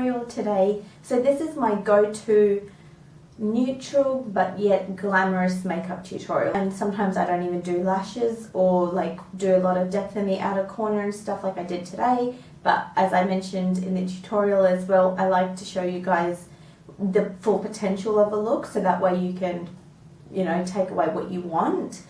tutorial today. So this is my go-to neutral but yet glamorous makeup tutorial, and sometimes I don't even do lashes or like do a lot of depth in the outer corner and stuff like I did today. But as I mentioned in the tutorial as well, I like to show you guys the full potential of a look, so that way you can, you know, take away what you want.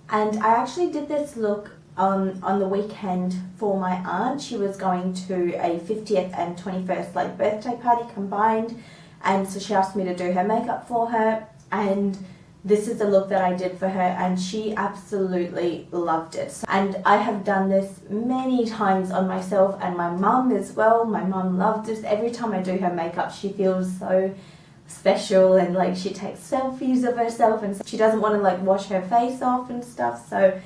And I actually did this look on the weekend for my aunt. She was going to a 50th and 21st like birthday party combined, and so she asked me to do her makeup for her, and this is the look that I did for her, and she absolutely loved it. And I have done this many times on myself and my mum as well. My mum loved this. Every time I do her makeup, she feels so special, and like she takes selfies of herself, and she doesn't want to like wash her face off and stuff. So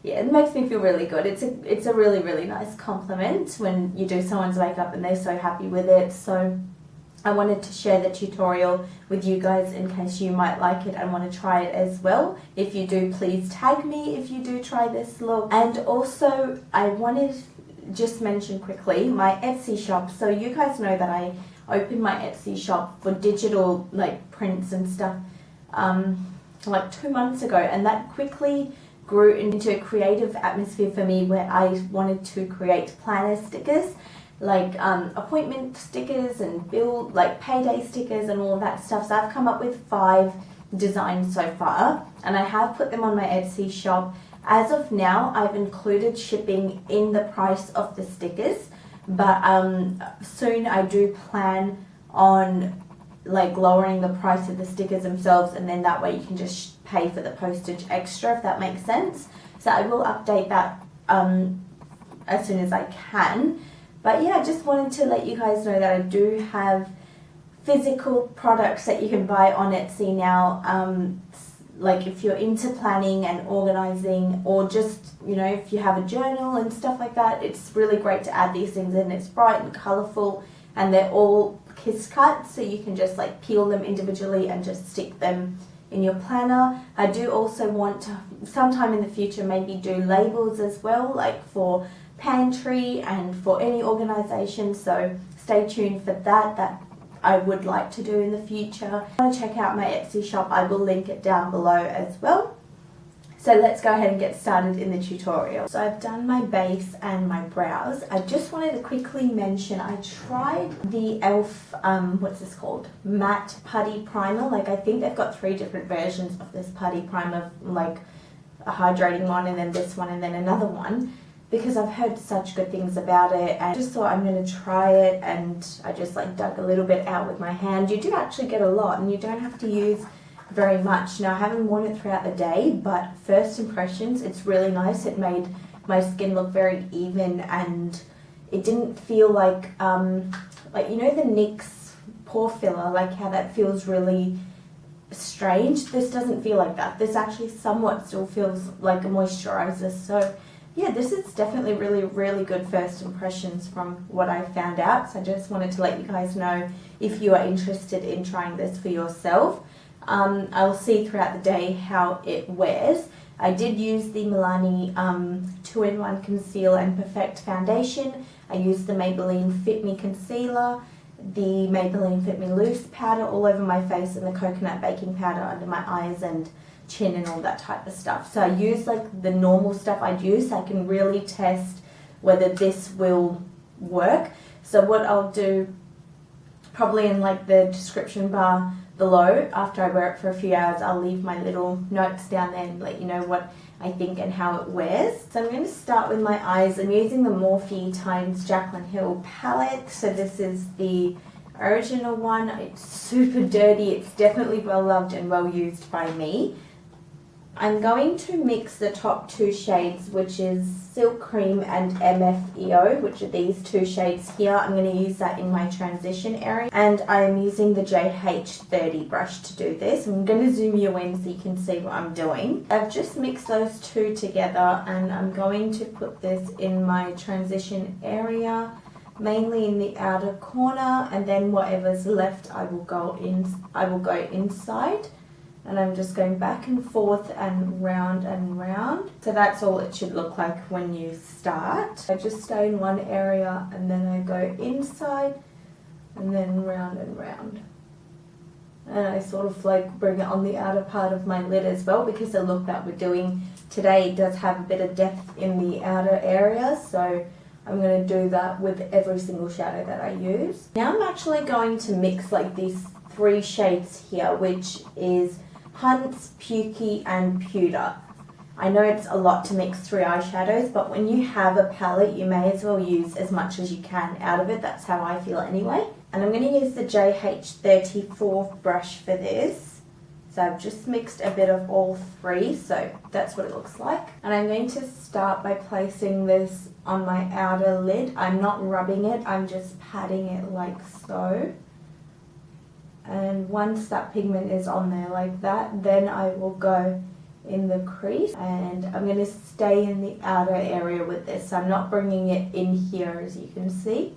yeah, it makes me feel really good. It's a really, really nice compliment when you do someone's makeup and they're so happy with it. So I wanted to share the tutorial with you guys in case you might like it and want to try it as well. If you do, please tag me if you do try this look. And also I wanted to just mention quickly my Etsy shop. So you guys know that I opened my Etsy shop for digital like prints and stuff like 2 months ago, and that quickly grew into a creative atmosphere for me where I wanted to create planner stickers, like appointment stickers and bill, like payday stickers and all of that stuff. So I've come up with 5 designs so far, and I have put them on my Etsy shop. As of now, I've included shipping in the price of the stickers, but soon I do plan on like lowering the price of the stickers themselves, and then that way you can just pay for the postage extra, if that makes sense. So I will update that as soon as I can. But yeah, I just wanted to let you guys know that I do have physical products that you can buy on Etsy now. Like if you're into planning and organizing, or just, you know, if you have a journal and stuff like that, it's really great to add these things in. It's bright and colorful, and they're all kiss cut, so you can just like peel them individually and just stick them in your planner. I do also want to sometime in the future maybe do labels as well, like for pantry and for any organization, so stay tuned for that. That I would like to do in the future. If you want to check out my Etsy shop, I will link it down below as well. So let's go ahead and get started in the tutorial. So I've done my base and my brows. I just wanted to quickly mention I tried the e.l.f. What's this called? Matte Putty Primer. Like I think they've got 3 different versions of this putty primer, like a hydrating one and then this one and then another one, because I've heard such good things about it, and I just thought I'm going to try it. And I just like dug a little bit out with my hand. You do actually get a lot, and you don't have to use very much. Now I haven't worn it throughout the day, but first impressions, it's really nice. It made my skin look very even, and it didn't feel like you know the NYX pore filler, like how that feels really strange. This doesn't feel like that. This actually somewhat still feels like a moisturizer. So yeah, this is definitely really, really good first impressions from what I found out. So I just wanted to let you guys know if you are interested in trying this for yourself. I'll see throughout the day how it wears. I did use the Milani 2-in-1 Conceal and Perfect Foundation. I used the Maybelline Fit Me Concealer, the Maybelline Fit Me Loose powder all over my face, and the coconut baking powder under my eyes and chin and all that type of stuff. So I use like the normal stuff I'd use, so I can really test whether this will work. So what I'll do, probably in like the description bar below, after I wear it for a few hours, I'll leave my little notes down there and let you know what I think and how it wears. So I'm going to start with my eyes. I'm using the Morphe times Jaclyn Hill palette. So this is the original one. It's super dirty. It's definitely well loved and well used by me. I'm going to mix the top 2 shades, which is Silk Cream and MFEO, which are these 2 shades here. I'm going to use that in my transition area, and I'm using the JH30 brush to do this. I'm going to zoom you in so you can see what I'm doing. I've just mixed those 2 together, and I'm going to put this in my transition area, mainly in the outer corner, and then whatever's left I will go inside. And I'm just going back and forth and round and round. So that's all it should look like when you start. I just stay in one area and then I go inside and then round and round. And I sort of like bring it on the outer part of my lid as well, because the look that we're doing today does have a bit of depth in the outer area, so I'm going to do that with every single shadow that I use. Now I'm actually going to mix like these 3 shades here, which is Hunts, Pukey and Pewter. I know it's a lot to mix 3 eyeshadows, but when you have a palette, you may as well use as much as you can out of it. That's how I feel anyway. And I'm going to use the JH34 brush for this. So I've just mixed a bit of all 3, so that's what it looks like. And I'm going to start by placing this on my outer lid. I'm not rubbing it, I'm just patting it like so. And once that pigment is on there like that, then I will go in the crease, and I'm going to stay in the outer area with this. So I'm not bringing it in here, as you can see,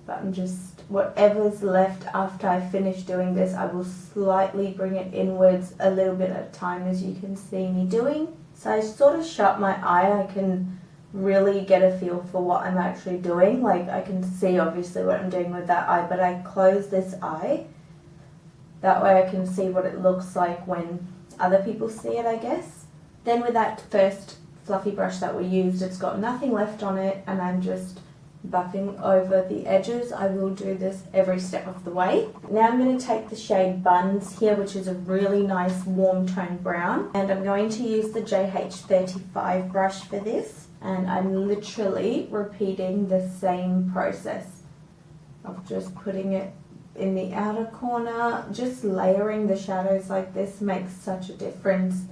but I'm just, whatever's left after I finish doing this, I will slightly bring it inwards a little bit at a time, as you can see me doing. So I sort of shut my eye, I can really get a feel for what I'm actually doing. Like I can see obviously what I'm doing with that eye, but I close this eye. That way I can see what it looks like when other people see it, I guess. Then with that first fluffy brush that we used, it's got nothing left on it, and I'm just buffing over the edges. I will do this every step of the way. Now I'm going to take the shade Buns here, which is a really nice warm tone brown, and I'm going to use the JH35 brush for this, and I'm literally repeating the same process of just putting it in the outer corner. Just layering the shadows like this makes such a difference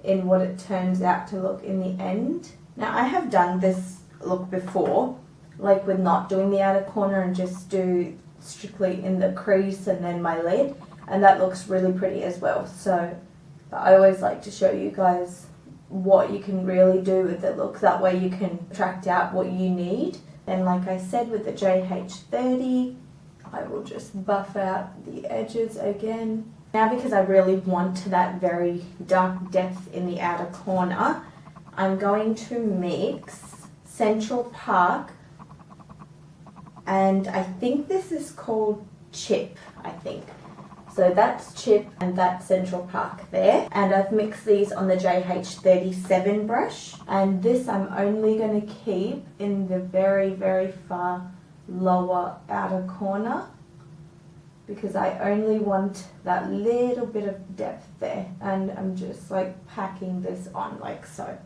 in what it turns out to look in the end. Now I have done this look before, like with not doing the outer corner and just do strictly in the crease and then my lid, and that looks really pretty as well. So I always like to show you guys what you can really do with the look, that way you can track out what you need. And like I said, with the JH30, I will just buff out the edges again. Now because I really want that very dark depth in the outer corner, I'm going to mix Central Park, and I think this is called Chip, I think. So that's Chip and that's Central Park there. And I've mixed these on the JH37 brush. And this I'm only going to keep in the very, very far lower outer corner, because I only want that little bit of depth there. And I'm just like packing this on like so.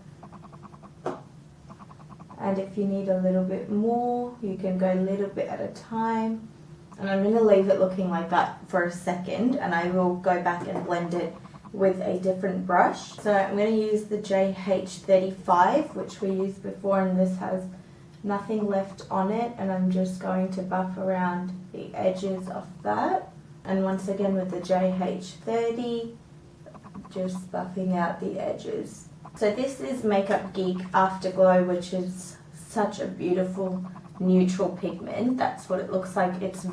And if you need a little bit more, you can go a little bit at a time. And I'm going to leave it looking like that for a second, and I will go back and blend it with a different brush. So I'm going to use the JH35, which we used before, and this has nothing left on it, and I'm just going to buff around the edges of that. And once again with the JH30, just buffing out the edges. So this is Makeup Geek Afterglow, which is such a beautiful neutral pigment. That's what it looks like. It's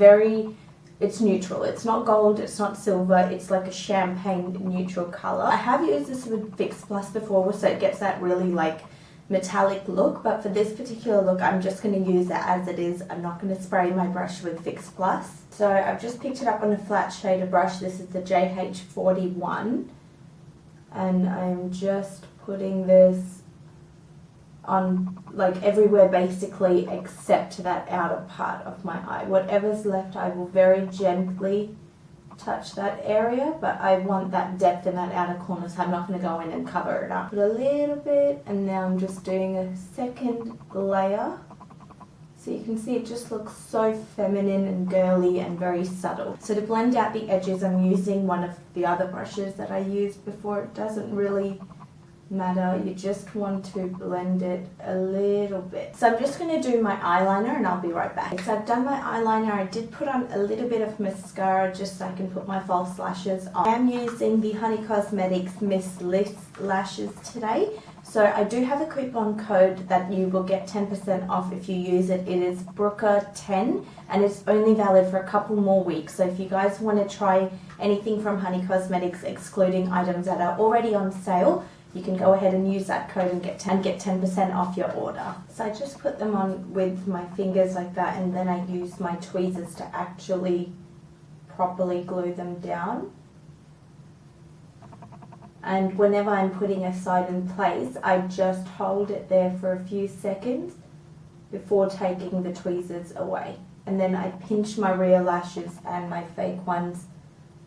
neutral. It's not gold, it's not silver, it's like a champagne neutral color. I have used this with Fix Plus before, so it gets that really like metallic look, but for this particular look I'm just going to use it as it is. I'm not going to spray my brush with Fix Plus. So I've just picked it up on a flat shader brush. This is the JH41, and I'm just putting this on like everywhere basically except that outer part of my eye. Whatever's left I will very gently touch that area, but I want that depth in that outer corner, so I'm not going to go in and cover it up. Put a little bit, and now I'm just doing a second layer. So you can see it just looks so feminine and girly and very subtle. So to blend out the edges, I'm using one of the other brushes that I used before. It doesn't really matter, you just want to blend it a little bit. So I'm just going to do my eyeliner and I'll be right back. So I've done my eyeliner. I did put on a little bit of mascara just so I can put my false lashes on. I am using the Honey Cosmetics Miss Lips lashes today. So I do have a coupon code that you will get 10% off if you use it. It is BROOKER10, and it's only valid for a couple more weeks. So if you guys want to try anything from Honey Cosmetics, excluding items that are already on sale, you can go ahead and use that code and get 10% off your order. So I just put them on with my fingers like that, and then I use my tweezers to actually properly glue them down. And whenever I'm putting a side in place, I just hold it there for a few seconds before taking the tweezers away. And then I pinch my real lashes and my fake ones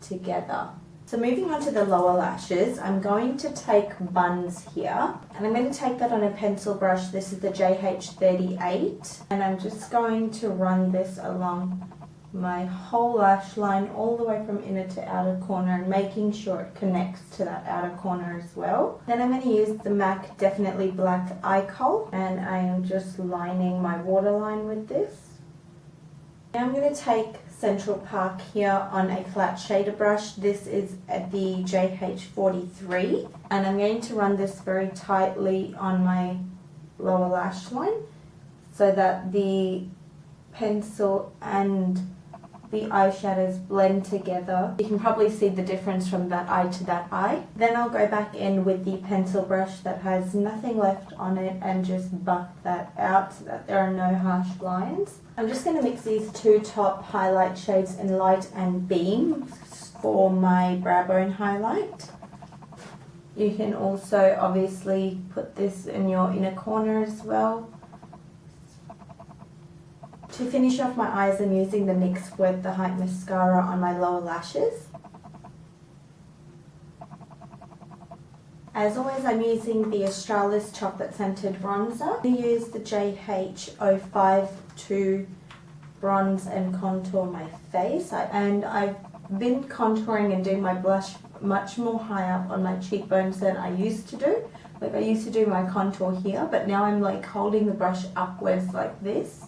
together. So moving on to the lower lashes, I'm going to take buns here, and I'm going to take that on a pencil brush. This is the JH38, and I'm just going to run this along my whole lash line all the way from inner to outer corner, and making sure it connects to that outer corner as well. Then I'm going to use the MAC Definitely Black Eye Kohl, and I am just lining my waterline with this. Now I'm going to take Central Park here on a flat shader brush. This is the JH43, and I'm going to run this very tightly on my lower lash line so that the pencil and the eyeshadows blend together. You can probably see the difference from that eye to that eye. Then I'll go back in with the pencil brush that has nothing left on it and just buff that out so that there are no harsh lines. I'm just going to mix these two top highlight shades in Light and Beam for my brow bone highlight. You can also obviously put this in your inner corner as well. To finish off my eyes, I'm using the NYX with the Height Mascara on my lower lashes. As always, I'm using the Australis Chocolate Scented Bronzer. I use the JH05 to bronze and contour my face. And I've been contouring and doing my blush much more high up on my cheekbones than I used to do. Like I used to do my contour here, but now I'm like holding the brush upwards like this.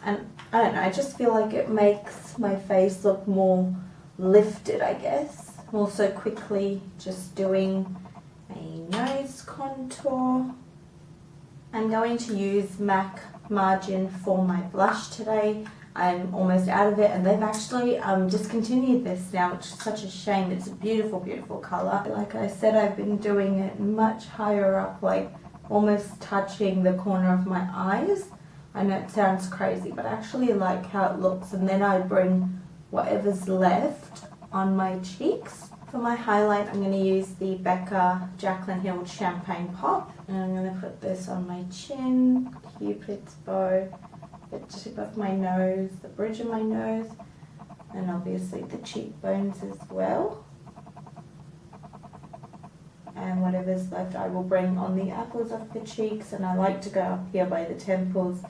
And I don't know, I just feel like it makes my face look more lifted, I guess. I'm also quickly just doing a nose contour. I'm going to use MAC Margin for my blush today. I'm almost out of it, and they've actually discontinued this now, which is such a shame. It's a beautiful, beautiful colour. Like I said, I've been doing it much higher up, like almost touching the corner of my eyes. I know it sounds crazy, but I actually like how it looks, and then I bring whatever's left on my cheeks. For my highlight, I'm going to use the BECCA Jaclyn Hill Champagne Pop, and I'm going to put this on my chin, Cupid's bow, the tip of my nose, the bridge of my nose, and obviously the cheekbones as well. And whatever's left I will bring on the apples of the cheeks, and I like to go up here by the temples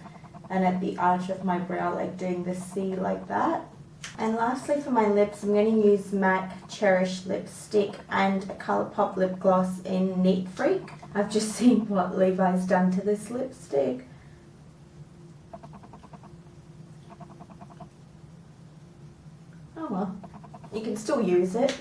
and at the arch of my brow, like doing the C like that. And lastly for my lips, I'm going to use Matte Cherish lipstick and a Colourpop lip gloss in Neat Freak. I've just seen what Levi's done to this lipstick. Oh well, you can still use it.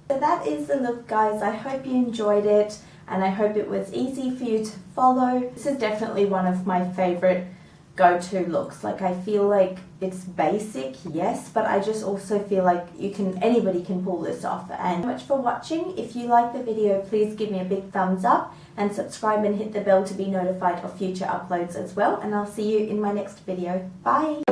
So that is the look, guys. I hope you enjoyed it, and I hope it was easy for you to follow. This is definitely one of my favorite go-to looks. Like, I feel like it's basic, yes, but I just also feel like anybody can pull this off. And so much for watching. If you like the video, please give me a big thumbs up and subscribe and hit the bell to be notified of future uploads as well. And I'll see you in my next video. Bye!